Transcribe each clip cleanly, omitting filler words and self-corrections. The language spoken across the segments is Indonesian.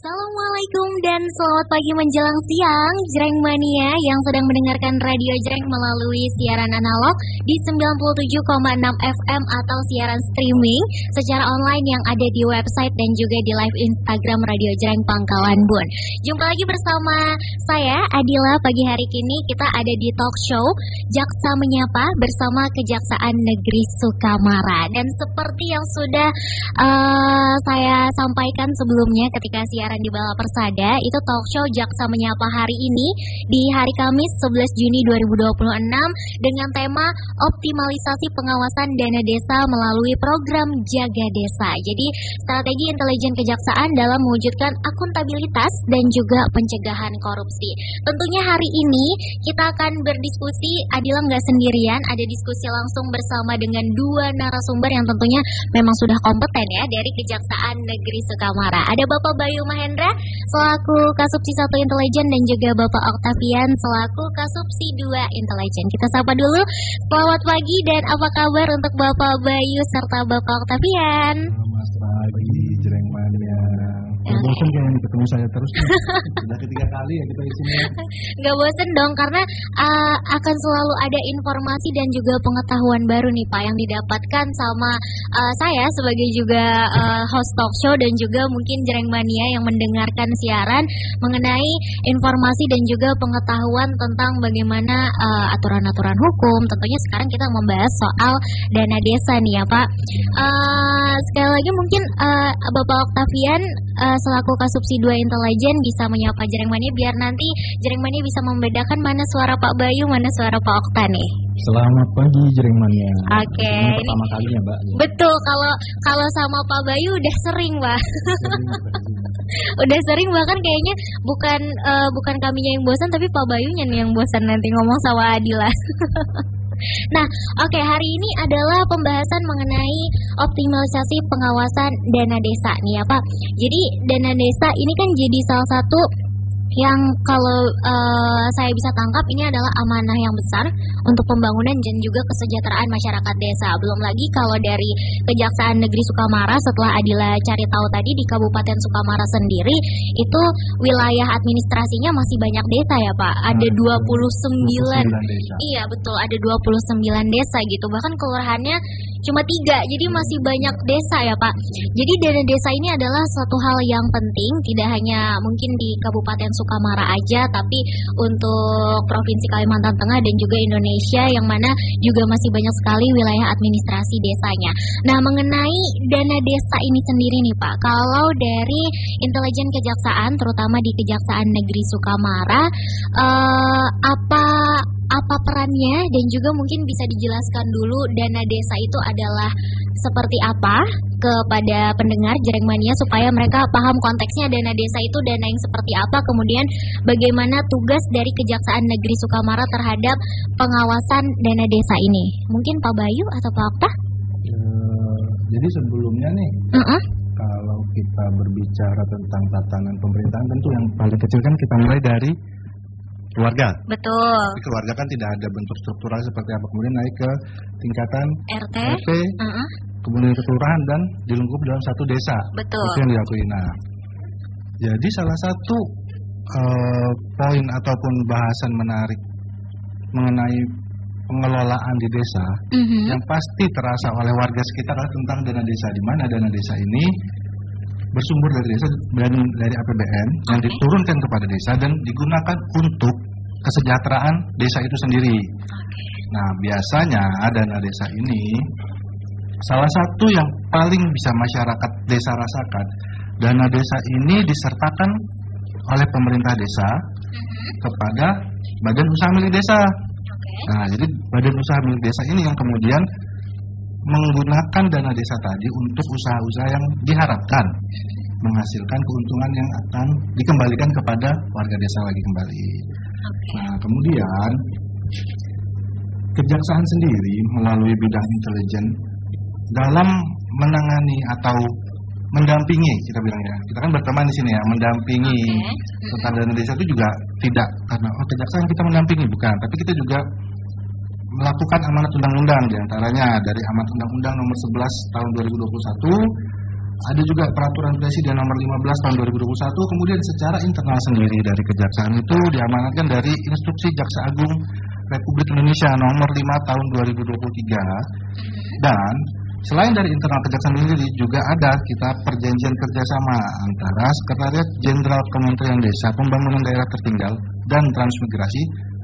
Assalamualaikum dan selamat pagi menjelang siang Jreng Mania yang sedang mendengarkan Radio Jreng melalui siaran analog di 97,6 FM atau siaran streaming secara online yang ada di website dan juga di live Instagram Radio Jreng Pangkalan Bun. Jumpa lagi bersama saya Adila. Pagi hari ini kita ada di talk show Jaksa Menyapa bersama Kejaksaan Negeri Sukamara. Dan seperti yang sudah saya sampaikan sebelumnya ketika siaran di Bala Persada, itu talk show Jaksa Menyapa hari ini di hari Kamis 11 Juni 2026 dengan tema optimalisasi pengawasan dana desa melalui program Jaga Desa. Jadi strategi intelijen kejaksaan dalam mewujudkan akuntabilitas dan juga pencegahan korupsi. Tentunya hari ini kita akan berdiskusi, Adila nggak sendirian, ada diskusi langsung bersama dengan dua narasumber yang tentunya memang sudah kompeten ya dari Kejaksaan Negeri Sukamara. Ada Bapak Bayu Mahendra selaku Kasubsi 1 Intelijen dan juga Bapak Octavian selaku Kasubsi 2 Intelijen. Kita sapa dulu. Selamat pagi dan apa kabar untuk Bapak Bayu serta Bapak Octavian? Selamat pagi Jreng Mania. Bosan kayaknya ketemu saya terus. Sudah ketiga kali ya kita isinya. Gak bosen dong karena akan selalu ada informasi dan juga pengetahuan baru nih Pak yang didapatkan sama saya sebagai juga host talk show dan juga mungkin Jreng Mania yang mendengarkan siaran mengenai informasi dan juga pengetahuan tentang bagaimana aturan-aturan hukum. Tentunya sekarang kita membahas soal dana desa nih ya Pak. Sekali lagi mungkin Bapak Octavian selaku Kasubsi 2 Intelijen bisa menyapa Jreng Mania biar nanti Jreng Mania bisa membedakan mana suara Pak Bayu, mana suara Pak Okta nih. Selamat pagi Jreng Mania. Oke. Ini pertama kalinya Mbak. Betul, kalau sama Pak Bayu udah sering Pak. Udah sering bahkan kayaknya bukan kaminya yang bosan tapi Pak Bayunya nih yang bosan nanti ngomong sama Adila. Nah, oke, hari ini adalah pembahasan mengenai optimalisasi pengawasan dana desa nih ya Pak. Jadi dana desa ini kan jadi salah satu yang kalau saya bisa tangkap ini adalah amanah yang besar untuk pembangunan dan juga kesejahteraan masyarakat desa. Belum lagi kalau dari Kejaksaan Negeri Sukamara setelah Adila cari tahu tadi di Kabupaten Sukamara sendiri itu wilayah administrasinya masih banyak desa ya Pak. Ada 29 desa. Iya betul, ada 29 desa gitu. Bahkan kelurahannya cuma 3. Jadi masih banyak desa ya Pak. Jadi dana desa ini adalah suatu hal yang penting tidak hanya mungkin di Kabupaten Sukamara aja, tapi untuk Provinsi Kalimantan Tengah dan juga Indonesia yang mana juga masih banyak sekali wilayah administrasi desanya. Nah, mengenai dana desa ini sendiri nih Pak, kalau dari intelijen kejaksaan, terutama di Kejaksaan Negeri Sukamara, apa perannya dan juga mungkin bisa dijelaskan dulu dana desa itu adalah seperti apa kepada pendengar Jreng Mania supaya mereka paham konteksnya dana desa itu dana yang seperti apa, kemudian bagaimana tugas dari Kejaksaan Negeri Sukamara terhadap pengawasan dana desa ini. Mungkin Pak Bayu atau Pak Okta? Jadi sebelumnya nih, kalau kita berbicara tentang tatanan pemerintahan tentu yang paling kecil kan kita mulai dari keluarga. Betul. Di keluarga kan tidak ada bentuk struktural seperti apa. Kemudian naik ke tingkatan RT, kemudian ke kelurahan dan dilengkup dalam satu desa. Betul. Itu yang diakui. Nah, jadi salah satu poin ataupun bahasan menarik mengenai pengelolaan di desa yang pasti terasa oleh warga sekitar adalah tentang dana desa, di mana dana desa ini bersumber dari desa dan dari APBN yang diturunkan kepada desa dan digunakan untuk kesejahteraan desa itu sendiri. Nah, biasanya dana desa ini salah satu yang paling bisa masyarakat desa rasakan, dana desa ini disertakan oleh pemerintah desa kepada badan usaha milik desa. Nah, jadi badan usaha milik desa ini yang kemudian menggunakan dana desa tadi untuk usaha-usaha yang diharapkan menghasilkan keuntungan yang akan dikembalikan kepada warga desa lagi kembali. Nah, kemudian Kejaksaan sendiri melalui bidang intelijen dalam menangani atau mendampingi, kita bilang ya, kita kan berteman di sini ya, mendampingi tentang dana desa itu juga tidak karena kejaksaan kita mendampingi, bukan, tapi kita juga melakukan amanat undang-undang, diantaranya dari amanat undang-undang nomor 11 tahun 2021 Ada juga peraturan Presiden nomor 15 tahun 2021. Kemudian secara internal sendiri dari Kejaksaan itu diamanatkan dari Instruksi Jaksa Agung Republik Indonesia nomor 5 tahun 2023. Dan selain dari internal Kejaksaan sendiri juga ada kita perjanjian kerjasama antara Sekretariat Jenderal Kementerian Desa, Pembangunan Daerah Tertinggal dan Transmigrasi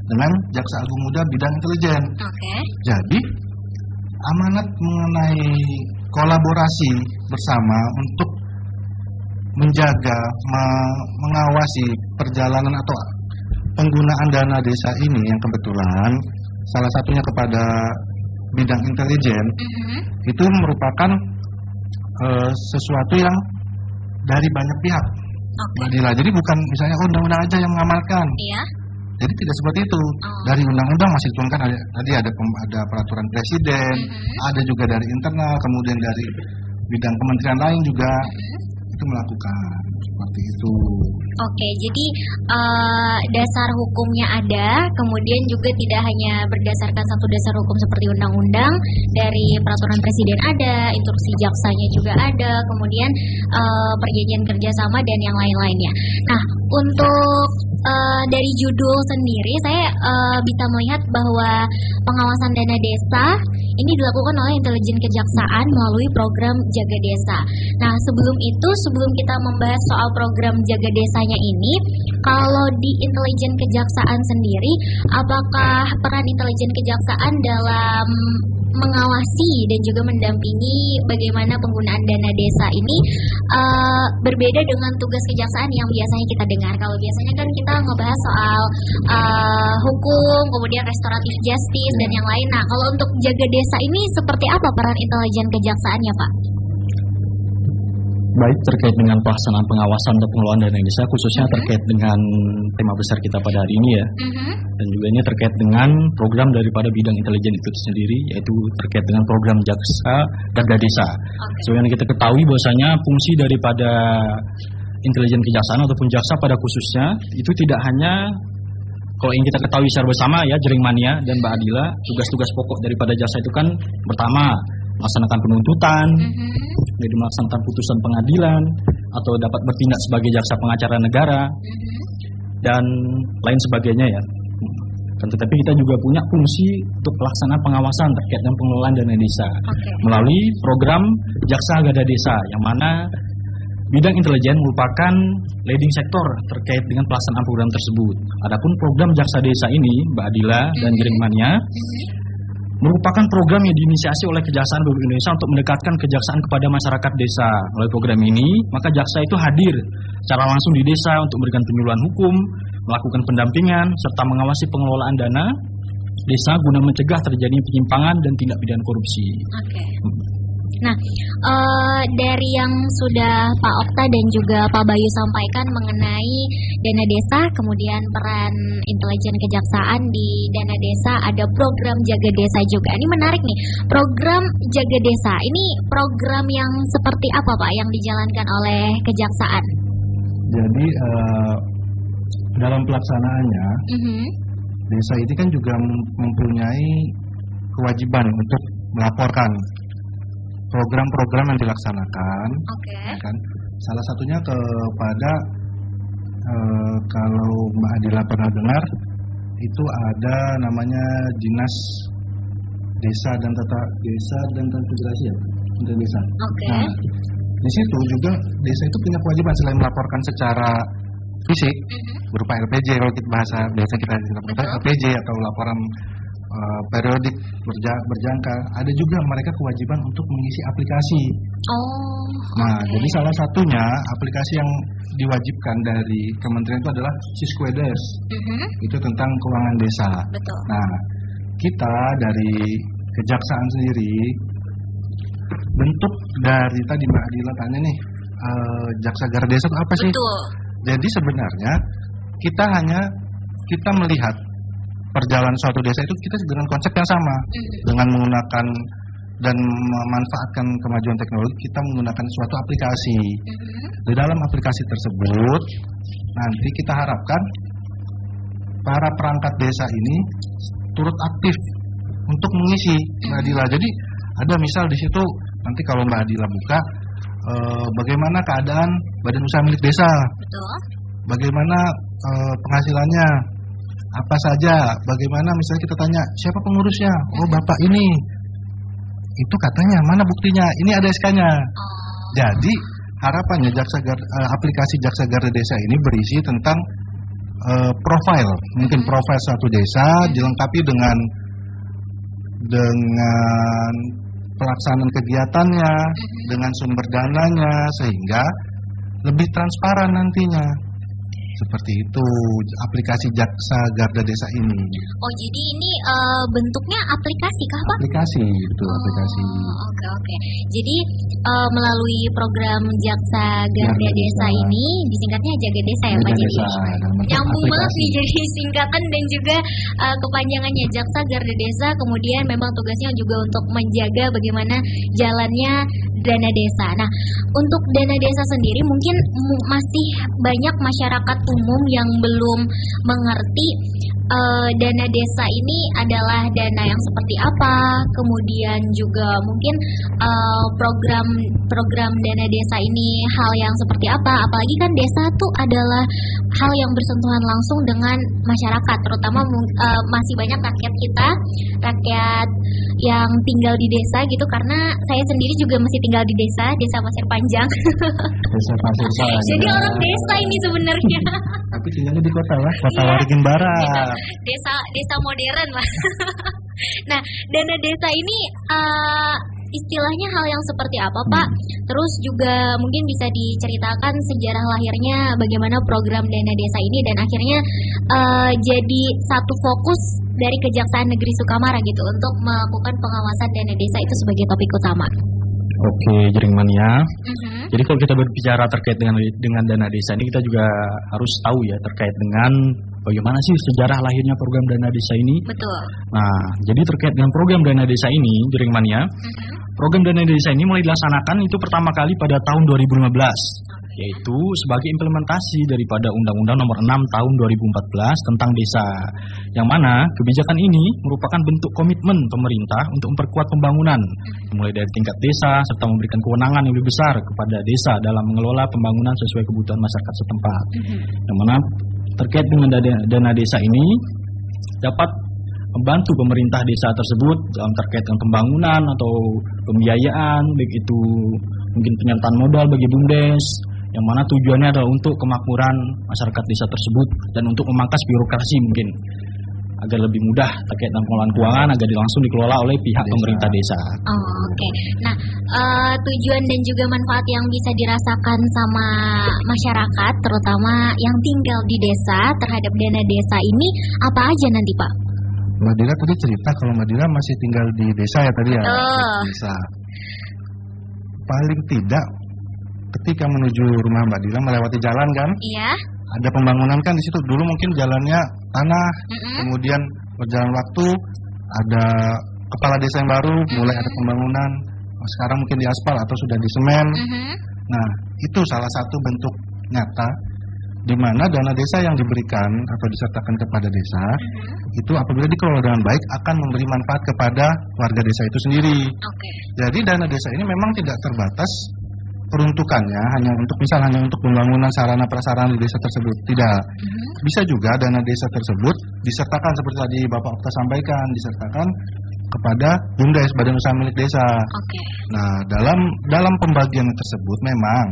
dengan Jaksa Agung Muda bidang intelijen. Jadi amanat mengenai kolaborasi bersama untuk menjaga, mengawasi perjalanan atau penggunaan dana desa ini yang kebetulan salah satunya kepada bidang intelijen itu merupakan sesuatu yang dari banyak pihak. Jadi bukan misalnya undang-undang aja yang mengamalkan. Jadi tidak seperti itu. Dari undang-undang masih diturunkan tadi ada peraturan presiden, ada juga dari internal, kemudian dari bidang kementerian lain juga itu melakukan seperti itu. Jadi dasar hukumnya ada, kemudian juga tidak hanya berdasarkan satu dasar hukum seperti undang-undang, dari peraturan presiden ada, instruksi jaksanya juga ada, kemudian perjanjian kerjasama dan yang lain-lainnya. Nah, untuk dari judul sendiri saya bisa melihat bahwa pengawasan dana desa ini dilakukan oleh intelijen kejaksaan melalui program Jaga Desa. Nah, sebelum kita membahas soal program Jaga Desanya ini, kalau di intelijen kejaksaan sendiri, apakah peran intelijen kejaksaan dalam mengawasi dan juga mendampingi bagaimana penggunaan dana desa ini berbeda dengan tugas kejaksaan yang biasanya kita dengar? Kalau biasanya kan kita ngebahas soal hukum, kemudian restoratif justice dan yang lain. Nah, kalau untuk Jaga Desa ini seperti apa peran intelijen kejahsaannya, Pak? Baik, terkait dengan pelaksanaan pengawasan atau pengelolaan dana desa, khususnya terkait dengan tema besar kita pada hari ini ya, dan juga ini terkait dengan program daripada bidang intelijen itu sendiri, yaitu terkait dengan program Jaga Desa. Sebenarnya kita ketahui bahwasanya fungsi daripada intelijen kejaksaan ataupun jaksa pada khususnya itu tidak hanya kalau yang kita ketahui secara bersama ya, Jering Mania dan Mbak Adila, tugas-tugas pokok daripada jaksa itu kan pertama melaksanakan penuntutan, jadi melaksanakan putusan pengadilan atau dapat bertindak sebagai jaksa pengacara negara dan lain sebagainya ya. Tetapi kita juga punya fungsi untuk pelaksanaan pengawasan terkait dengan pengelolaan dana desa melalui program Jaksa Gada Desa, yang mana bidang intelijen merupakan leading sektor terkait dengan pelaksanaan program tersebut. Adapun program Jaksa Desa ini, Mbak Adila dan Jering Mania, merupakan program yang diinisiasi oleh Kejaksaan Republik Indonesia untuk mendekatkan kejaksaan kepada masyarakat desa. Melalui program ini, maka jaksa itu hadir secara langsung di desa untuk memberikan penyuluhan hukum, melakukan pendampingan, serta mengawasi pengelolaan dana desa guna mencegah terjadinya penyimpangan dan tindak pidana korupsi. Nah, dari yang sudah Pak Okta dan juga Pak Bayu sampaikan mengenai dana desa, kemudian peran intelijen kejaksaan di dana desa, ada program Jaga Desa juga. Ini menarik nih, program Jaga Desa. Ini program yang seperti apa, Pak, yang dijalankan oleh kejaksaan? Jadi dalam pelaksanaannya, desa ini kan juga mempunyai kewajiban untuk melaporkan program-program yang dilaksanakan, kan? Salah satunya kepada kalau Mbak Adila pernah dengar, itu ada namanya Dinas Desa dan Transmigrasi ya, untuk desa. Nah, di situ juga desa itu punya kewajiban selain melaporkan secara fisik berupa LPJ, kalau kita bahasa biasa kita LPJ atau laporan periodik berjangka, ada juga mereka kewajiban untuk mengisi aplikasi. Jadi salah satunya aplikasi yang diwajibkan dari kementerian itu adalah Siskuedes. Itu tentang keuangan desa. Nah, kita dari kejaksaan sendiri, bentuk dari tadi Mbak Adila tanya nih, Jaksa Gada Desa itu apa sih? Jadi sebenarnya kita melihat perjalanan suatu desa itu kita dengan konsep yang sama, dengan menggunakan dan memanfaatkan kemajuan teknologi, kita menggunakan suatu aplikasi. Di dalam aplikasi tersebut nanti kita harapkan para perangkat desa ini turut aktif untuk mengisi Mbak Adila. Jadi ada misal di situ nanti kalau Mbak Adila buka bagaimana keadaan badan usaha milik desa, betul. Bagaimana penghasilannya, apa saja, bagaimana misalnya kita tanya siapa pengurusnya, oh bapak ini, itu katanya mana buktinya, ini ada SK-nya. Jadi harapannya aplikasi Jaksa Garda Desa ini berisi tentang profil, mungkin profil satu desa dilengkapi dengan pelaksanaan kegiatannya, dengan sumber dananya, sehingga lebih transparan nantinya. Seperti itu aplikasi Jaksa Garda Desa ini. Oh, jadi ini bentuknya aplikasi kah, Pak? Aplikasi, betul, aplikasi. Oke. Jadi melalui program Jaksa Garda Desa ini, disingkatnya Jaga Desa ya, Pak? Jadi nyambung banget nih, jadi singkatan dan juga kepanjangannya Jaksa Garda Desa. Kemudian memang tugasnya juga untuk menjaga bagaimana jalannya dana desa. Nah, untuk dana desa sendiri mungkin masih banyak masyarakat umum yang belum mengerti dana desa ini adalah dana yang seperti apa, kemudian juga mungkin program dana desa ini hal yang seperti apa, apalagi kan desa tuh adalah hal yang bersentuhan langsung dengan masyarakat, terutama masih banyak rakyat kita, rakyat yang tinggal di desa gitu, karena saya sendiri juga masih tinggal di desa Pasir Panjang. Desa Pasir Panjang. Jadi orang desa ini sebenarnya. Tapi tinggalnya di kota ya, kota Waringin Barat. Desa modern lah. Nah, dana desa ini istilahnya hal yang seperti apa, Pak? Terus juga mungkin bisa diceritakan sejarah lahirnya bagaimana program dana desa ini dan akhirnya jadi satu fokus dari Kejaksaan Negeri Sukamara gitu untuk melakukan pengawasan dana desa itu sebagai topik utama. Oke, Jering Mania. Jadi kalau kita berbicara terkait dengan dana desa ini, kita juga harus tahu ya terkait dengan bagaimana sih sejarah lahirnya program dana desa ini. Betul. Nah, jadi terkait dengan program dana desa ini, Jering Mania, program dana desa ini mulai dilaksanakan itu pertama kali pada tahun 2015. Yaitu sebagai implementasi daripada Undang-Undang Nomor 6 Tahun 2014 tentang desa, yang mana kebijakan ini merupakan bentuk komitmen pemerintah untuk memperkuat pembangunan, mulai dari tingkat desa serta memberikan kewenangan yang lebih besar kepada desa dalam mengelola pembangunan sesuai kebutuhan masyarakat setempat. Yang mana terkait dengan dana desa ini dapat membantu pemerintah desa tersebut dalam terkait dengan pembangunan atau pembiayaan, baik itu mungkin penyertaan modal bagi BUMDes, yang mana tujuannya adalah untuk kemakmuran masyarakat desa tersebut dan untuk memangkas birokrasi mungkin agar lebih mudah terkait dengan pengelolaan keuangan agar langsung dikelola oleh pihak pemerintah desa. Oke. Nah, tujuan dan juga manfaat yang bisa dirasakan sama masyarakat, terutama yang tinggal di desa terhadap dana desa ini apa aja nanti, Pak? Mbak Dira tadi cerita kalau Mbak Dira masih tinggal di desa ya tadi ya. Desa. Paling tidak ketika menuju rumah Mbak Dira melewati jalan kan? Iya. Ada pembangunan kan di situ. Dulu mungkin jalannya tanah, kemudian berjalan waktu ada kepala desa yang baru, mulai ada pembangunan. Sekarang mungkin di aspal atau sudah di semen. Nah, itu salah satu bentuk nyata di mana dana desa yang diberikan atau disertakan kepada desa itu apabila dikelola dengan baik akan memberi manfaat kepada warga desa itu sendiri. Jadi dana desa ini memang tidak terbatas peruntukannya hanya untuk pembangunan sarana prasarana di desa tersebut, tidak. Bisa juga dana desa tersebut disertakan seperti tadi Bapak Okta sampaikan, disertakan kepada BUMDes, Badan Usaha Milik Desa. Nah, dalam pembagian tersebut memang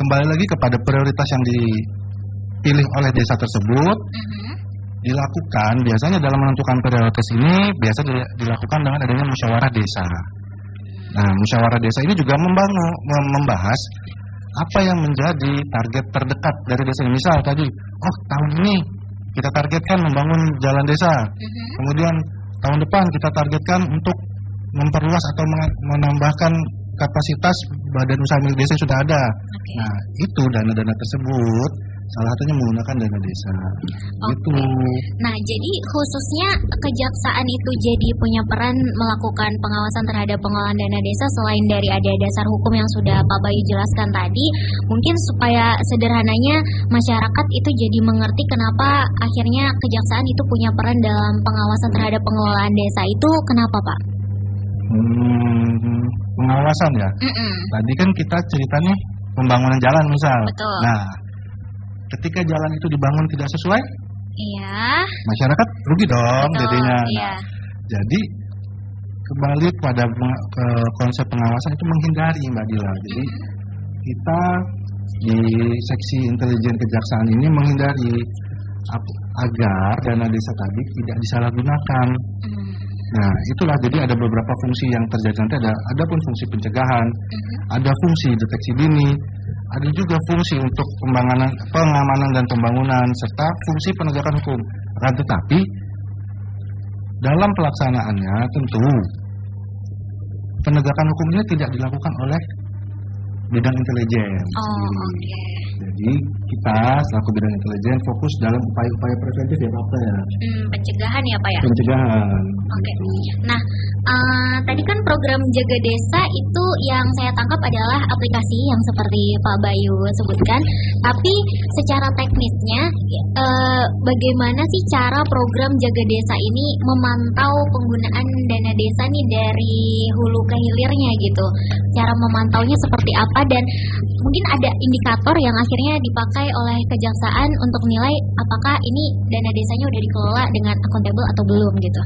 kembali lagi kepada prioritas yang dipilih oleh desa tersebut, dilakukan biasanya dalam menentukan prioritas ini biasa dilakukan dengan adanya musyawarah desa. Nah, musyawarah desa ini juga membahas apa yang menjadi target terdekat dari desa ini. Misal tadi, tahun ini kita targetkan membangun jalan desa. Kemudian tahun depan kita targetkan untuk memperluas atau menambahkan kapasitas badan usaha milik desa yang sudah ada. Nah, itu dana-dana tersebut salah satunya menggunakan dana desa. Gitu. Nah, jadi khususnya kejaksaan itu jadi punya peran melakukan pengawasan terhadap pengelolaan dana desa selain dari ada dasar hukum yang sudah Pak Bayu jelaskan tadi, mungkin supaya sederhananya masyarakat itu jadi mengerti kenapa akhirnya kejaksaan itu punya peran dalam pengawasan terhadap pengelolaan desa itu, kenapa Pak? pengawasan ya. Tadi kan kita ceritanya pembangunan jalan misal. Betul. Nah, ketika jalan itu dibangun tidak sesuai, iya, masyarakat rugi dong. betul, Jadinya. iya. Nah, jadi kembali pada ke konsep pengawasan itu menghindari Mbak Dila. Jadi kita di seksi intelijen kejaksaan ini menghindari agar dana desa tadi tidak disalahgunakan. Nah, itulah jadi ada beberapa fungsi yang terjadi nanti, ada pun fungsi pencegahan, ada fungsi deteksi dini, ada juga fungsi untuk pengamanan dan pembangunan serta fungsi penegakan hukum. Akan tetapi dalam pelaksanaannya tentu penegakan hukum ini tidak dilakukan oleh bidang intelijen sendiri. Jadi kita selaku bidang intelijen fokus dalam upaya-upaya preventif ya Pak ya. Pencegahan ya Pak ya. Pencegahan. Oke. Nah, tadi kan program Jaga Desa itu yang saya tangkap adalah aplikasi yang seperti Pak Bayu sebutkan. Tapi secara teknisnya, bagaimana sih cara program Jaga Desa ini memantau penggunaan dana desa nih dari hulu ke hilirnya gitu? Cara memantaunya seperti apa, dan mungkin ada indikator yang akhirnya dipakai oleh kejaksaan untuk menilai apakah ini dana desanya udah dikelola dengan akuntabel atau belum gitu?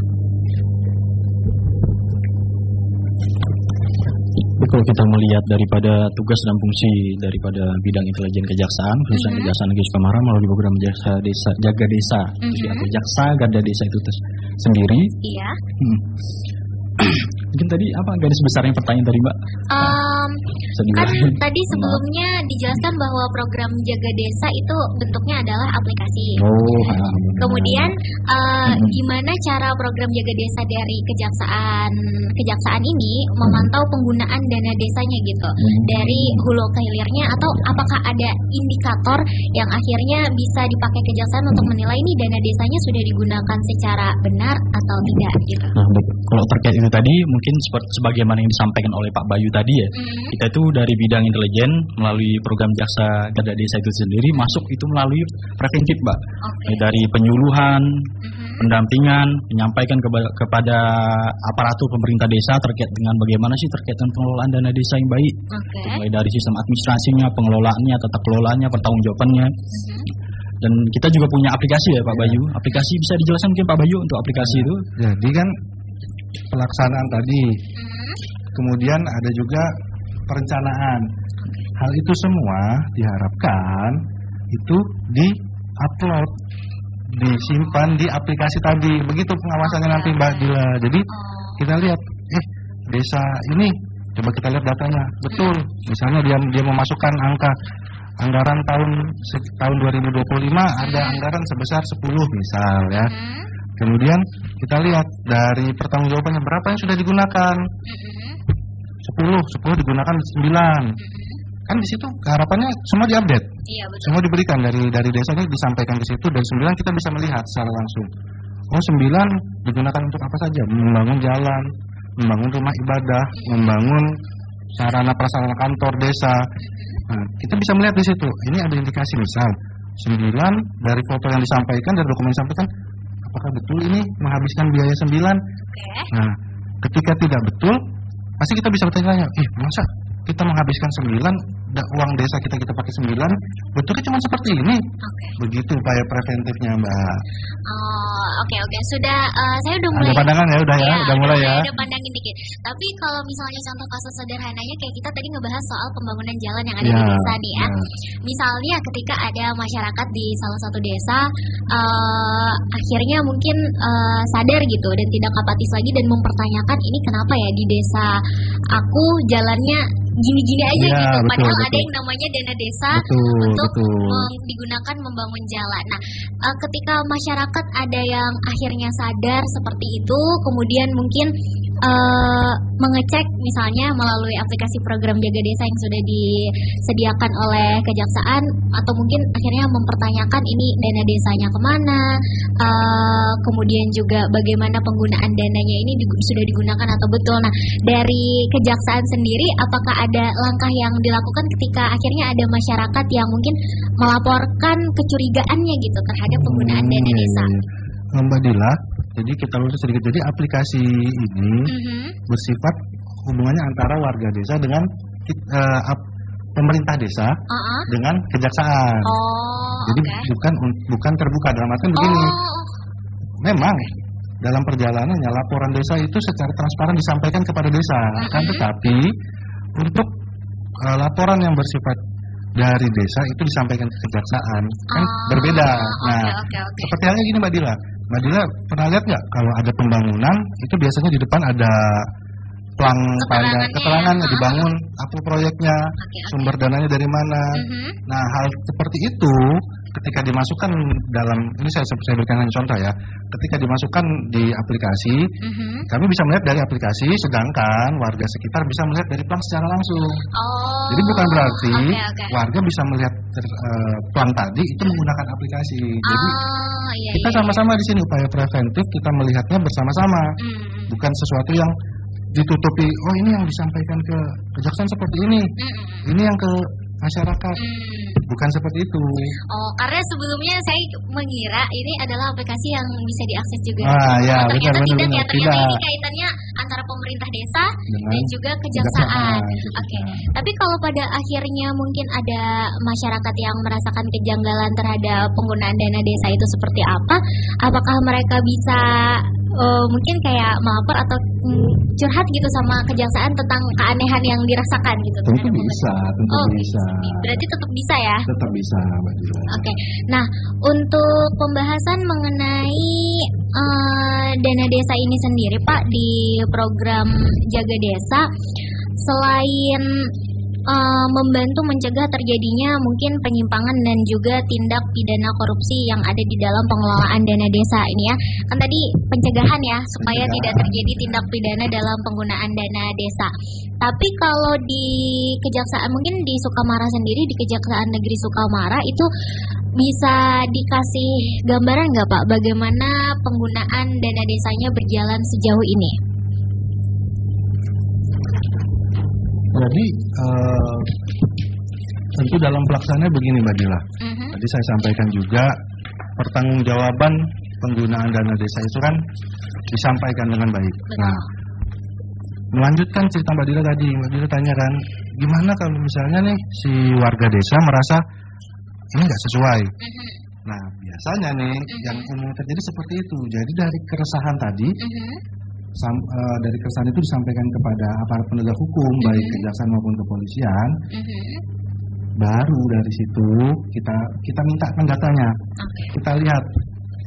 Kalau kita melihat daripada tugas dan fungsi daripada bidang intelijen kejaksaan, khususnya Kejaksaan Negeri Sukamara melalui program Jaga Desa, atau Jaksa Garda Desa itu sendiri. Iya. Mungkin tadi apa garis besarnya pertanyaan tadi Mbak? Kan tadi sebelumnya dijelaskan bahwa program Jaga Desa itu bentuknya adalah aplikasi. Kemudian gimana cara program Jaga Desa dari kejaksaan ini memantau penggunaan dana desanya gitu dari hulu ke hilirnya, atau apakah ada indikator yang akhirnya bisa dipakai kejaksaan untuk menilai ini dana desanya sudah digunakan secara benar atau tidak gitu? Nah, kalau terkait itu tadi mungkin sebagaimana yang disampaikan oleh Pak Bayu tadi ya, kita itu dari bidang intelijen melalui program Jaksa Garda Desa itu sendiri masuk itu melalui preventif Mbak. Dari penyuluhan, pendampingan, menyampaikan kepada aparatur pemerintah desa terkait dengan bagaimana sih terkait dengan pengelolaan dana desa yang baik. Mulai dari sistem administrasinya, pengelolaannya, tata kelolaannya, pertanggungjawabannya. Dan kita juga punya aplikasi ya Pak Bayu. Aplikasi bisa dijelaskan mungkin Pak Bayu untuk aplikasi itu? Jadi kan pelaksanaan tadi, kemudian ada juga perencanaan. Hal itu semua diharapkan itu di-upload, disimpan di aplikasi tadi. Begitu pengawasannya nanti Mbak Dila. Jadi kita lihat, desa ini, coba kita lihat datanya. Betul, misalnya dia memasukkan anggaran tahun 2025 ada anggaran sebesar 10 misal ya. Kemudian kita lihat dari pertanggungjawabannya berapa yang sudah digunakan. 10 digunakan 9. Kan di situ harapannya semua diupdate. Iya, betul. Semua diberikan dari desanya disampaikan ke situ, dan 9 kita bisa melihat secara langsung. 9 digunakan untuk apa saja? Membangun jalan, membangun rumah ibadah, membangun sarana prasarana kantor desa. Nah, kita bisa melihat di situ. Ini ada indikasi misal 9 dari foto yang disampaikan, dari dokumen yang disampaikan, apakah betul ini menghabiskan biaya 9? Nah, ketika tidak betul, pasti kita bisa bertanya, masa kita menghabiskan 9, uang desa kita pakai 9, betulnya cuma seperti ini? Begitu upaya preventifnya Mbak. Oke. Sudah, saya udah mulai. Ada pandangan ya, udah mulai ya. Ada pandangin dikit. Tapi kalau misalnya contoh kasus sederhananya kayak kita tadi ngebahas soal pembangunan jalan yang ada di desa nih ya. Misalnya ketika ada masyarakat di salah satu desa, akhirnya mungkin sadar gitu dan tidak apatis lagi dan mempertanyakan ini kenapa ya di desa aku jalannya gini-gini aja gitu. Padahal ada yang namanya dana desa untuk digunakan membangun jalan. Nah, ketika masyarakat ada yang akhirnya sadar seperti itu, kemudian mungkin mengecek misalnya melalui aplikasi program Jaga Desa yang sudah disediakan oleh kejaksaan, atau mungkin akhirnya mempertanyakan ini dana desanya kemana, kemudian juga bagaimana penggunaan dananya ini sudah digunakan atau betul. Nah, dari kejaksaan sendiri apakah ada langkah yang dilakukan ketika akhirnya ada masyarakat yang mungkin melaporkan kecurigaannya gitu terhadap penggunaan dana desa? Mbak Dila, jadi kita lurus sedikit. Jadi aplikasi ini bersifat hubungannya antara warga desa dengan pemerintah desa dengan kejaksaan. Jadi bukan terbuka, dalam artian begini. Memang dalam perjalanannya laporan desa itu secara transparan disampaikan kepada desa, kan tetapi untuk laporan yang bersifat dari desa itu disampaikan ke kejaksaan, kan berbeda. Nah, seperti halnya gini Mbak Dila pernah lihat nggak kalau ada pembangunan itu biasanya di depan ada keterangannya dibangun apa proyeknya, sumber dananya dari mana. Nah, hal seperti itu ketika dimasukkan dalam, ini saya berikan contoh ya, ketika dimasukkan di aplikasi, kami bisa melihat dari aplikasi, sedangkan warga sekitar bisa melihat dari plang secara langsung. Jadi bukan berarti warga bisa melihat plang tadi itu menggunakan aplikasi. Jadi kita sama-sama di sini upaya preventif, kita melihatnya bersama-sama, bukan sesuatu yang ditutupi. Oh, ini yang disampaikan ke kejaksaan seperti ini yang ke masyarakat. Bukan seperti itu. Karena sebelumnya saya mengira ini adalah aplikasi yang bisa diakses juga. Ternyata tidak ya. Ternyata ini kaitannya antara pemerintah desa dan juga kejaksaan. Tapi kalau pada akhirnya mungkin ada masyarakat yang merasakan kejanggalan terhadap penggunaan dana desa itu seperti apa? Apakah mereka bisa mungkin kayak melapor atau curhat gitu sama kejaksaan tentang keanehan yang dirasakan gitu? Tentu bisa. Berarti tetap bisa ya? Tetap bisa, Mbak Dila. Nah, untuk pembahasan mengenai dana desa ini sendiri Pak, di program Jaga Desa, selain membantu mencegah terjadinya mungkin penyimpangan dan juga tindak pidana korupsi yang ada di dalam pengelolaan dana desa ini ya. Kan tadi pencegahan ya, supaya tidak terjadi tindak pidana dalam penggunaan dana desa. Tapi kalau di Kejaksaan, mungkin di Sukamara sendiri, di Kejaksaan Negeri Sukamara itu bisa dikasih gambaran nggak Pak, bagaimana penggunaan dana desanya berjalan sejauh ini? Jadi tentu dalam pelaksanaannya begini Mbak Dila. Tadi saya sampaikan juga pertanggungjawaban penggunaan dana desa itu kan disampaikan dengan baik. Nah, melanjutkan cerita Mbak Dila tadi, Mbak Dila tanya kan, gimana kalau misalnya nih si warga desa merasa ini nggak sesuai. Nah, biasanya nih yang umum terjadi seperti itu. Jadi dari keresahan tadi, dari keresahan itu disampaikan kepada aparat penegak hukum, baik kejaksaan maupun kepolisian. Baru dari situ kita minta datanya. Kita lihat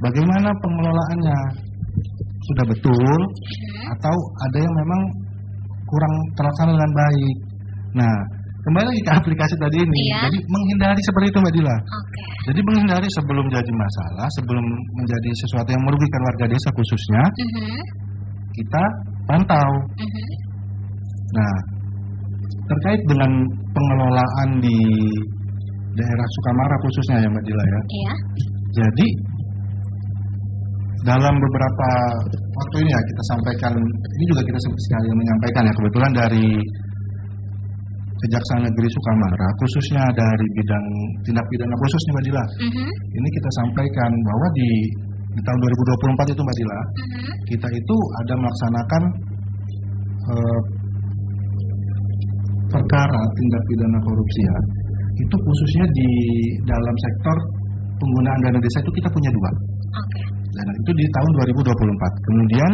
bagaimana pengelolaannya, sudah betul atau ada yang memang kurang terlaksana dengan baik. Nah, kembali lagi ke aplikasi tadi ini. Jadi menghindari seperti itu Mbak Dila. Jadi menghindari sebelum jadi masalah, sebelum menjadi sesuatu yang merugikan warga desa khususnya, kita pantau. Nah, terkait dengan pengelolaan di daerah Sukamara khususnya ya Mbak Dila ya. Jadi dalam beberapa waktu ini ya kita sampaikan, ini juga kita sekali menyampaikan ya, kebetulan dari Kejaksaan Negeri Sukamara khususnya dari bidang tindak pidana khusus nih Mbak Dila. Ini kita sampaikan bahwa di tahun 2024 itu Mbak Dila, kita itu ada melaksanakan perkara tindak pidana korupsi ya. Itu khususnya di dalam sektor penggunaan dana desa itu kita punya 2. Dan itu di tahun 2024. Kemudian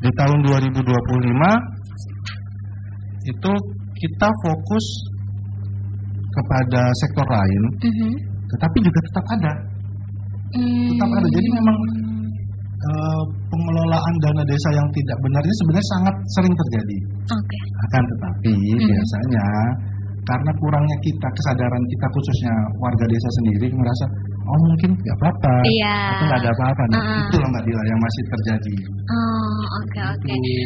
di tahun 2025 itu kita fokus kepada sektor lain, tetapi juga tetap ada. Jadi memang pengelolaan dana desa yang tidak benar ini sebenarnya sangat sering terjadi. Akan tetapi biasanya karena kurangnya kesadaran kita khususnya warga desa sendiri merasa mungkin nggak apa-apa, atau nggak ada apa-apa. Nah, itulah Mbak Dila yang masih terjadi.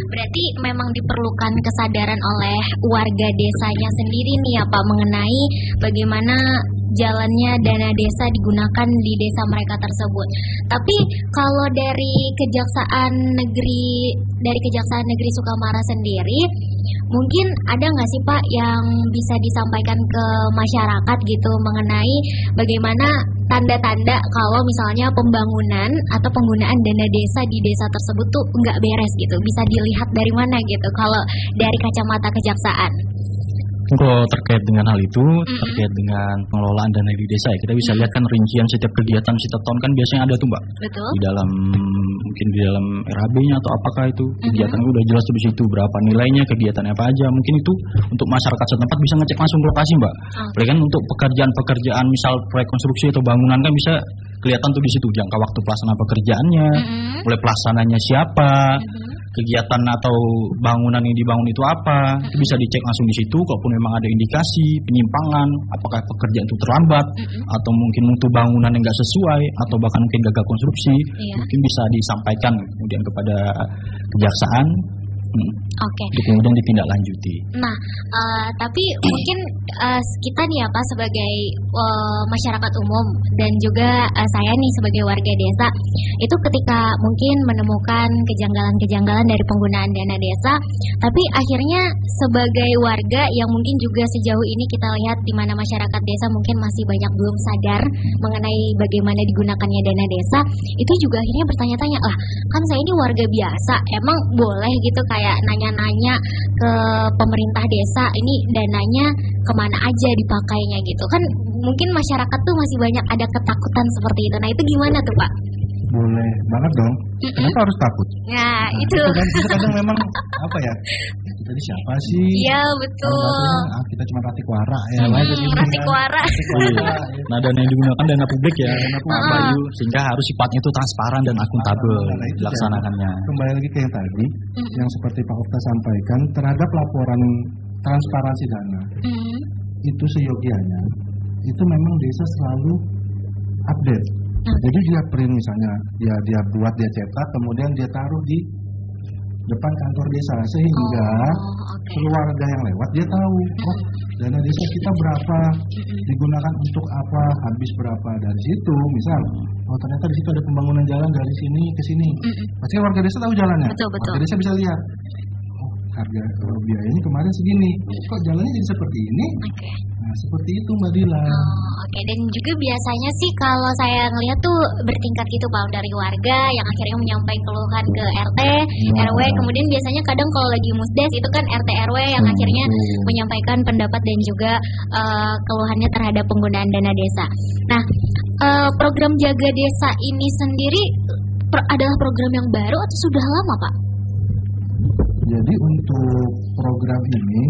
Berarti memang diperlukan kesadaran oleh warga desanya sendiri nih ya Pak, mengenai bagaimana jalannya dana desa digunakan di desa mereka tersebut. Tapi kalau dari Kejaksaan Negeri Sukamara sendiri, Mungkin ada nggak sih Pak yang bisa disampaikan ke masyarakat gitu mengenai bagaimana tanda-tanda kalau misalnya pembangunan atau penggunaan dana desa di desa tersebut tuh nggak beres gitu, bisa dilihat dari mana gitu kalau dari kacamata kejaksaan? Kalau terkait dengan hal itu, terkait dengan pengelolaan dana di desa ya, kita bisa lihat kan rincian setiap kegiatan setiap tahun kan biasanya ada tuh Mbak. Betul. Di dalam mungkin di dalam RHB-nya atau apakah itu kegiatan udah jelas tuh di situ berapa nilainya, kegiatannya apa aja. Mungkin itu untuk masyarakat setempat bisa ngecek langsung ke lokasi Mbak. Apalagi kan untuk pekerjaan-pekerjaan misal proyek konstruksi atau bangunan kan bisa kelihatan tuh di situ jangka waktu pelaksanaan pekerjaannya, mulai pelaksananya siapa, kegiatan atau bangunan yang dibangun itu apa, itu bisa dicek langsung di situ. Kalaupun memang ada indikasi penyimpangan, apakah pekerjaan itu terlambat atau mungkin mutu bangunan yang nggak sesuai atau bahkan mungkin gagal konstruksi, mungkin bisa disampaikan kemudian kepada kejaksaan. Oke. Kemudian ditindaklanjuti. Nah, tapi mungkin kita nih ya Pak sebagai masyarakat umum dan juga saya nih sebagai warga desa itu ketika mungkin menemukan kejanggalan-kejanggalan dari penggunaan dana desa, tapi akhirnya sebagai warga yang mungkin juga sejauh ini kita lihat di mana masyarakat desa mungkin masih banyak belum sadar mengenai bagaimana digunakannya dana desa, itu juga akhirnya bertanya-tanya, lah kan saya ini warga biasa, emang boleh gitu kayak nanya-nanya ke pemerintah desa ini dananya kemana aja dipakainya gitu kan, mungkin masyarakat tuh masih banyak ada ketakutan seperti itu. Nah itu gimana tuh Pak? Boleh banget dong. Kenapa harus takut? Nah itu kadang memang apa ya, kita ini siapa sih? Iya betul. Kita cuma ratik wara ya. Ratik wara. Nah dana yang digunakan dana publik ya, dana publik sehingga harus sifatnya itu transparan dan akuntabel dilaksanakannya. Kembali lagi ke yang tadi, yang seperti Pak Okta sampaikan terhadap laporan transparansi dana, itu seyogianya itu memang desa selalu update. Jadi dia print misalnya, dia buat, dia cetak, kemudian dia taruh di depan kantor desa sehingga keluarga yang lewat dia tahu, oh dana desa kita berapa, digunakan untuk apa, habis berapa. Dari situ misal, oh ternyata di situ ada pembangunan jalan dari sini ke sini, pasti warga desa tahu jalannya. Warga desa bisa lihat, oh harga biayanya kemarin segini, kok jalannya jadi seperti ini. Nah seperti itu Mbak Dila. Oke, dan juga biasanya sih kalau saya ngelihat tuh bertingkat gitu Pak, dari warga yang akhirnya menyampaikan keluhan ke RT, RW, kemudian biasanya kadang kalau lagi musdes itu kan RT RW yang akhirnya menyampaikan pendapat dan juga keluhannya terhadap penggunaan dana desa. Nah, program Jaga Desa ini sendiri adalah program yang baru atau sudah lama Pak? Jadi untuk program ini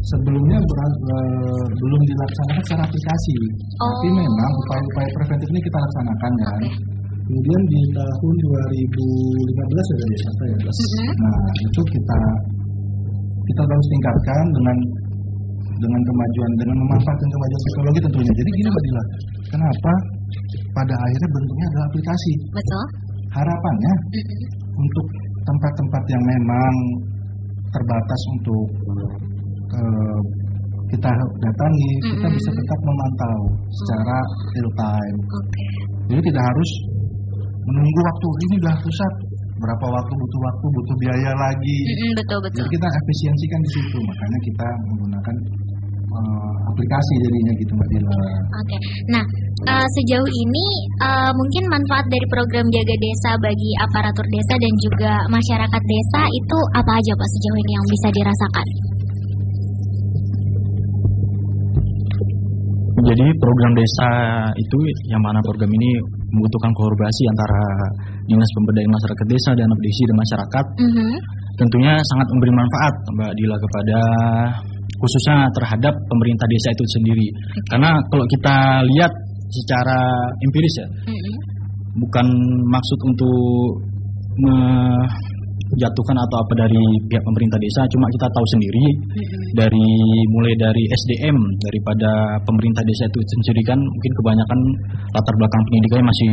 sebelumnya belum dilaksanakan secara aplikasi, tapi memang upaya-upaya preventif ini kita laksanakan ya. Kemudian di tahun 2015 ada desa ya. Nah itu kita harus tingkatkan dengan kemajuan, dengan memanfaatkan kemajuan teknologi tentunya. Jadi gini Mbak Dila, kenapa pada akhirnya bentuknya adalah aplikasi? Betul. Harapannya untuk tempat-tempat yang memang terbatas untuk kita datangi, kita bisa tetap memantau secara real time. Jadi tidak harus menunggu waktu ini udah pusat, berapa waktu butuh biaya lagi. Betul. Jadi kita efisiensikan di situ, makanya kita menggunakan aplikasi jadinya gitu Mbak Dila. Nah sejauh ini mungkin manfaat dari program Jaga Desa bagi aparatur desa dan juga masyarakat desa itu apa aja Pak sejauh ini yang bisa dirasakan? Jadi program desa itu yang mana program ini membutuhkan kolaborasi antara Dinas Pemberdayaan Masyarakat Desa dan APDC dan masyarakat. Tentunya sangat memberi manfaat Mbak Dila kepada khususnya terhadap pemerintah desa itu sendiri. Karena kalau kita lihat secara empiris ya, bukan maksud untuk menjatuhkan atau apa dari pihak pemerintah desa, cuma kita tahu sendiri mulai dari SDM daripada pemerintah desa itu sendiri kan mungkin kebanyakan latar belakang pendidikannya masih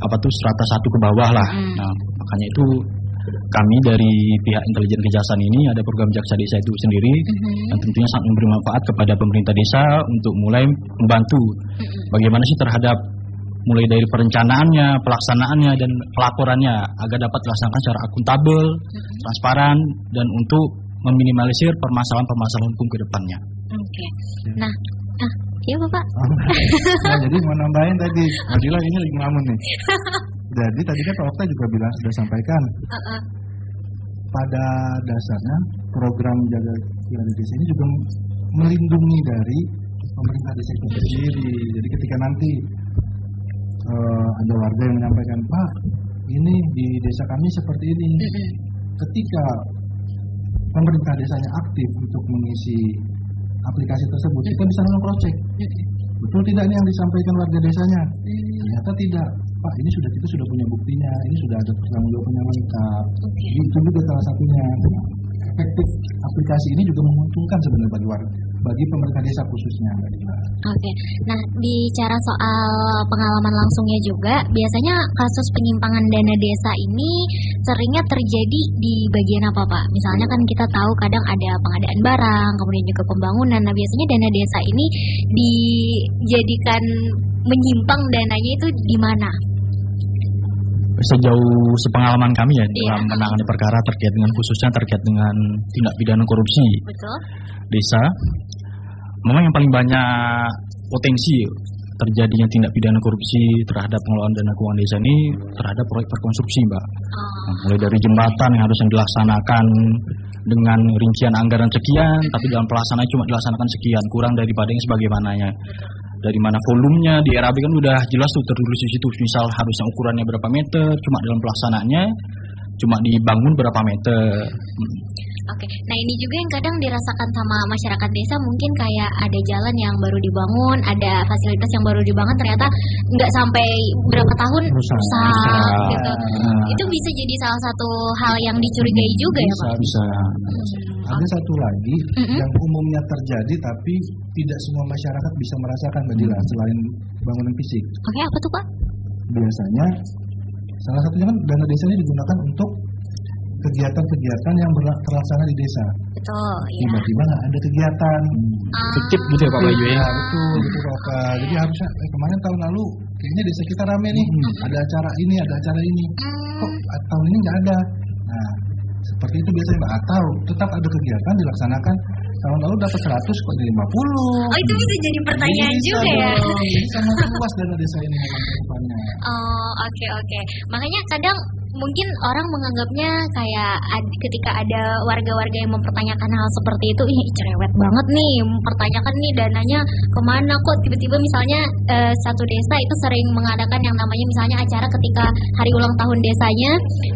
strata 1 ke bawah lah. Nah, makanya itu kami dari pihak intelijen kejaksaan ini ada program Jaksa Desa itu sendiri yang tentunya sangat memberi manfaat kepada pemerintah desa untuk mulai membantu bagaimana sih terhadap mulai dari perencanaannya, pelaksanaannya, dan pelaporannya agar dapat dilaksanakan secara akuntabel, transparan, dan untuk meminimalisir permasalahan-permasalahan hukum ke depannya. Oke. Nah, iya Bapak. Nah, jadi mau nambahin tadi, Adila ini lagi ngelamun nih. Jadi tadi kan Pak Okta juga bilang, sudah sampaikan. Pada dasarnya program Jaga Wilayah Desa ini juga melindungi dari pemerintah desa itu sendiri. Jadi ketika nanti ada warga yang menyampaikan, Pak, ini di desa kami seperti ini. Ketika pemerintah desanya aktif untuk mengisi aplikasi tersebut, kita bisa cross-check. Betul tidak ini yang disampaikan warga desanya? Ternyata tidak. Pak, ini kita sudah punya buktinya, ini sudah ada pertanggung jawabannya lengkap. Jadi itu juga salah satunya. Efektif aplikasi ini juga menguntungkan sebenarnya bagi pemerintah desa khususnya. Oke. Nah, bicara soal pengalaman langsungnya juga, biasanya kasus penyimpangan dana desa ini seringnya terjadi di bagian apa Pak? Misalnya kan kita tahu kadang ada pengadaan barang, kemudian juga pembangunan. Nah, biasanya dana desa ini dijadikan menyimpang dananya itu di mana? Sejauh sepengalaman kami ya dalam menangani perkara khususnya terkait dengan tindak pidana korupsi desa, memang yang paling banyak potensi terjadinya tindak pidana korupsi terhadap pengelolaan dana keuangan desa ini terhadap proyek perkonstruksi, Mbak. Mulai dari jembatan yang harus dilaksanakan dengan rincian anggaran sekian, tapi dalam pelaksanaan cuma dilaksanakan sekian, kurang daripada yang sebagaimananya. Dari mana volumenya di RAB kan udah jelas tuh tertulis di situ, misal harusnya ukurannya berapa meter, cuma dalam pelaksanaannya cuma dibangun berapa meter. Oke, nah ini juga yang kadang dirasakan sama masyarakat desa, mungkin kayak ada jalan yang baru dibangun, ada fasilitas yang baru dibangun, ternyata nggak sampai berapa tahun rusak gitu. Itu bisa jadi salah satu hal yang dicurigai juga ya Pak? Bisa. Ada satu lagi yang umumnya terjadi tapi tidak semua masyarakat bisa merasakan, Mbak Dila, selain bangunan fisik. Oke, apa tuh Pak? Biasanya salah satunya kan dana desa ini digunakan untuk kegiatan-kegiatan yang terlaksana di desa. Betul, ya. Tiba-tiba nggak ada kegiatan. Fiktif gitu ya Pak Bayu ya? Betul, gitu Pak. Jadi harusnya kemarin tahun lalu kayaknya desa kita rame nih, ada acara ini, ada acara ini. Kok tahun ini nggak ada? Nah, seperti itu biasanya Mbak. Atau tetap ada kegiatan dilaksanakan, tahun lalu dapat 100 kok jadi 50. Oh, itu bisa jadi pertanyaan juga ya. Sangat luas dana desa ini memang ke depannya. Oh, oke. Makanya kadang mungkin orang menganggapnya kayak ketika ada warga-warga yang mempertanyakan hal seperti itu, ih cerewet banget nih, mempertanyakan nih dananya kemana kok tiba-tiba misalnya satu desa itu sering mengadakan yang namanya misalnya acara ketika hari ulang tahun desanya,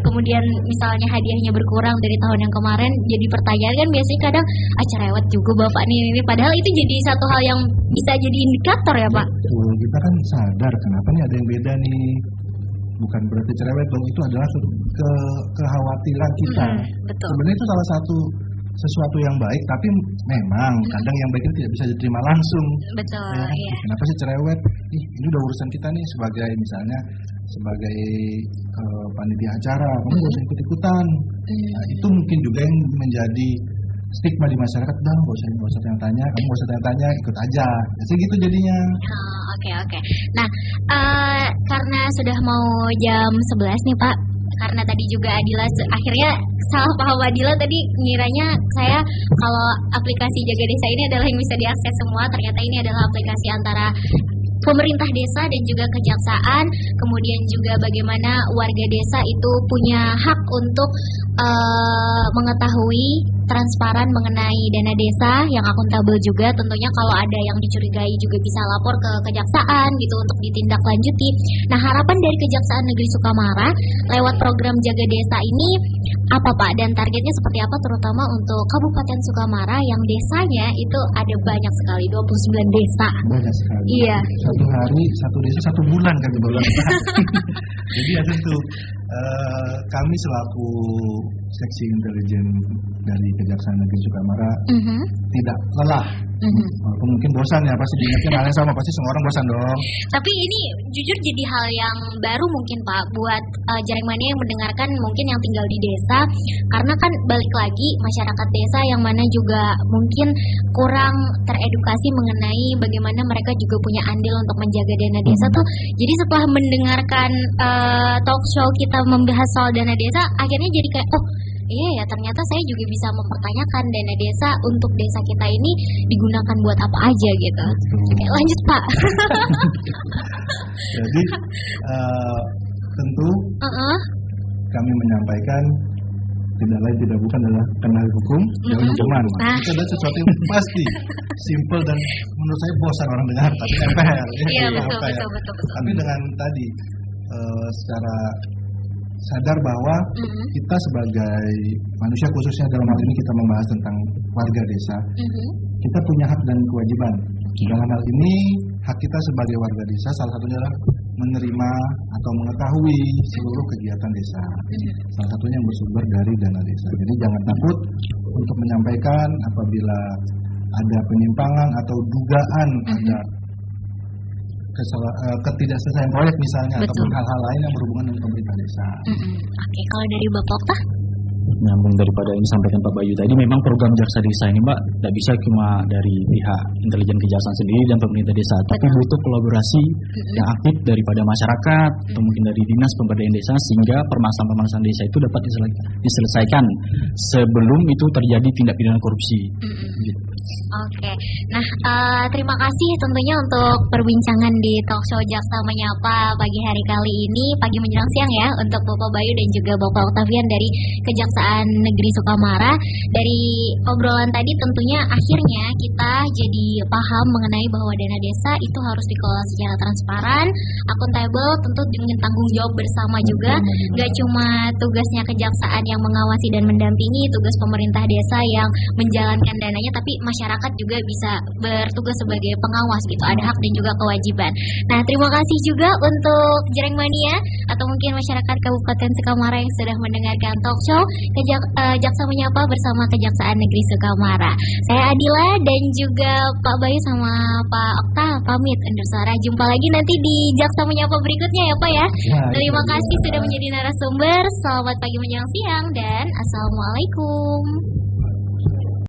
kemudian misalnya hadiahnya berkurang dari tahun yang kemarin, jadi pertanyaan kan biasanya kadang cerewet juga Bapak nih, padahal itu jadi satu hal yang bisa jadi indikator ya Pak. Betul, kita kan sadar kenapa nih ada yang beda nih. Bukan berarti cerewet dong, itu adalah kekhawatiran kita. Sebenarnya itu salah satu sesuatu yang baik, tapi memang kadang yang baik itu tidak bisa diterima langsung. Betul. Ya. Kenapa sih cerewet? Ini udah urusan kita nih sebagai misalnya sebagai panitia acara, kamu gak usah ikut-ikutan. Nah, itu mungkin juga yang menjadi stigma di masyarakat, dah gak usah tanya-tanya, kamu gak usah tanya-tanya, ikut aja. Jadi gitu jadinya. Oke. Nah, karena sudah mau jam 11 nih Pak, karena tadi juga Adila akhirnya salah paham Adila tadi ngiranya saya kalau aplikasi Jaga Desa ini adalah yang bisa diakses semua, ternyata ini adalah aplikasi antara pemerintah desa dan juga kejaksaan, kemudian juga bagaimana warga desa itu punya hak untuk mengetahui transparan mengenai dana desa yang akuntabel juga. Tentunya kalau ada yang dicurigai juga bisa lapor ke kejaksaan gitu untuk ditindaklanjuti. Nah, harapan dari Kejaksaan Negeri Sukamara lewat program Jaga Desa ini apa Pak, dan targetnya seperti apa terutama untuk Kabupaten Sukamara yang desanya itu ada banyak sekali, 29 desa. Banyak sekali. Iya. Satu hari, satu desa, 1 bulan kan. Jadi ada tuh Kami selaku seksi intelijen dari Kejaksaan Negeri Sukamara tidak lelah. Walaupun mungkin bosan ya, pasti diingatkan hal yang sama, pasti semua orang bosan dong. Tapi ini jujur jadi hal yang baru mungkin Pak buat Jaringmania yang mendengarkan, mungkin yang tinggal di desa, karena kan balik lagi masyarakat desa yang mana juga mungkin kurang teredukasi mengenai bagaimana mereka juga punya andil untuk menjaga dana desa tuh. Jadi setelah mendengarkan talk show kita membahas soal dana desa, akhirnya jadi kayak iya ya, ternyata saya juga bisa mempertanyakan dana desa untuk desa kita ini digunakan buat apa aja gitu. Oke, lanjut Pak. Jadi tentu kami menyampaikan tidak lain tidak bukan adalah kenal hukum dan cuman itu adalah sesuatu yang pasti simple dan menurut saya bosan orang dengar, tapi MPR. Iya betul. Tapi dengan tadi secara sadar bahwa kita sebagai manusia, khususnya dalam hal ini kita membahas tentang warga desa, kita punya hak dan kewajiban. Dalam hal ini hak kita sebagai warga desa salah satunya adalah menerima atau mengetahui seluruh kegiatan desa. Salah satunya yang bersumber dari dana desa. Jadi jangan takut untuk menyampaikan apabila ada penyimpangan atau dugaan ada ketidakselesaian proyek misalnya, ataupun hal-hal lain yang berhubungan dengan pemerintah desa. Oke, kalau dari Bapak Okta? Nyambung daripada yang disampaikan Pak Bayu tadi, memang program Jaksa Desa ini Mbak tidak bisa cuma dari pihak intelijen kejaksaan sendiri dan pemerintah desa, tapi butuh kolaborasi yang aktif daripada masyarakat atau mungkin dari dinas pemberdayaan desa, sehingga permasalahan-permasalahan desa itu dapat diselesaikan sebelum itu terjadi tindak pidana korupsi. Gitu. Oke, nah terima kasih tentunya untuk perbincangan di talk show Jaksa Menyapa pagi hari kali ini, pagi menjelang siang ya, untuk Bapak Bayu dan juga Bapak Octavian dari Kejaksaan Negeri Sukamara. Dari obrolan tadi tentunya akhirnya kita jadi paham mengenai bahwa dana desa itu harus dikelola secara transparan, akuntabel, tentu dengan tanggung jawab bersama juga. Gak cuma tugasnya kejaksaan yang mengawasi dan mendampingi, tugas pemerintah desa yang menjalankan dananya, tapi masyarakat juga bisa bertugas sebagai pengawas gitu, ada hak dan juga kewajiban. Nah, terima kasih juga untuk Jaringmania atau mungkin masyarakat Kabupaten Sukamara yang sudah mendengarkan talk show Jaksa Menyapa bersama Kejaksaan Negeri Sukamara. Saya Adila dan juga Pak Bayu sama Pak Okta pamit undur suara. Jumpa lagi nanti di Jaksa Menyapa berikutnya ya Pak ya. Terima kasih sudah menjadi narasumber. Selamat pagi menjelang siang dan assalamualaikum.